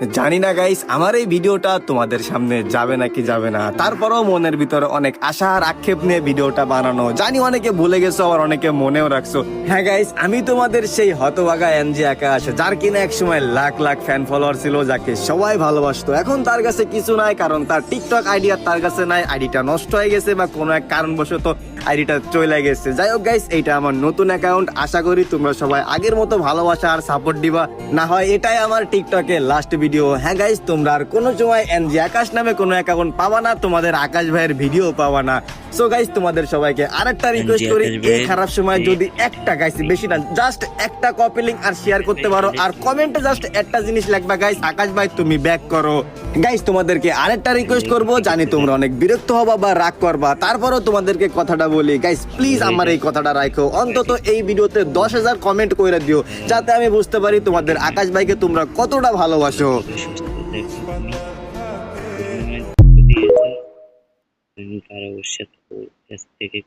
জানি না গাইস আমার এই ভিডিওটা তোমাদের সামনে যাবে নাকি যাবে না, তারপরেও মনের ভিতরে অনেক আশা আর আক্ষেপ নিয়ে ভিডিওটা বানানো। জানি অনেকে ভুলে গেছো, আবার অনেকে মনেও রাখছো। হ্যাঁ গাইস, আমি তোমাদের সেই হতভাগা এনজি আকাশ, যার কিনা এক সময় লাখ লাখ ফ্যান ফলোয়ার ছিল, যাকে সবাই ভালোবাসতো। এখন তার কাছে কিছু নাই, কারণ তার টিকটক আইডি আর তার কাছে নাই। আইডিটা নষ্ট হয়ে গেছে বা কোনো এক কারণবশত আইডিটা চলে গেছে। যাই হোক গাইস, এইটা আমার নতুন অ্যাকাউন্ট। আশা করি তোমরা সবাই আগের মতো ভালোবাসা আর সাপোর্ট দিবা। না হয় এটাই আমার টিকটকে লাস্ট ভিডিও। হ্যাঁ গাইস, তোমরা আর কোনো সময় এনজি আকাশ নামে কোনো অ্যাকাউন্ট পাবা না, তোমাদের আকাশ ভাইয়ের ভিডিও পাবা না। সো গাইস, তোমাদের সবাইকে আরেকটা রিকোয়েস্ট করি, এই খারাপ সময় যদি একটা গাইস, বেশি না, জাস্ট একটা কপি লিংক আর শেয়ার করতে পারো, আর কমেন্টে জাস্ট একটা জিনিস লিখবা, গাইস আকাশ ভাই তুমি ব্যাক করো। গাইস, তোমাদেরকে আরেকটা রিকোয়েস্ট করব, জানি তোমরা অনেক বিরক্ত হবা বা রাগ করবা, তারপরও তোমাদেরকে কথাটা বলি গাইস, প্লিজ আমার এই কথাটা রাখো। অন্তত এই ভিডিওতে 10,000 কমেন্ট করে দিও, যাতে আমি বুঝতে পারি তোমাদের আকাশ ভাইকে তোমরা কতটা ভালোবাসো। তারা ওর সাথে থেকে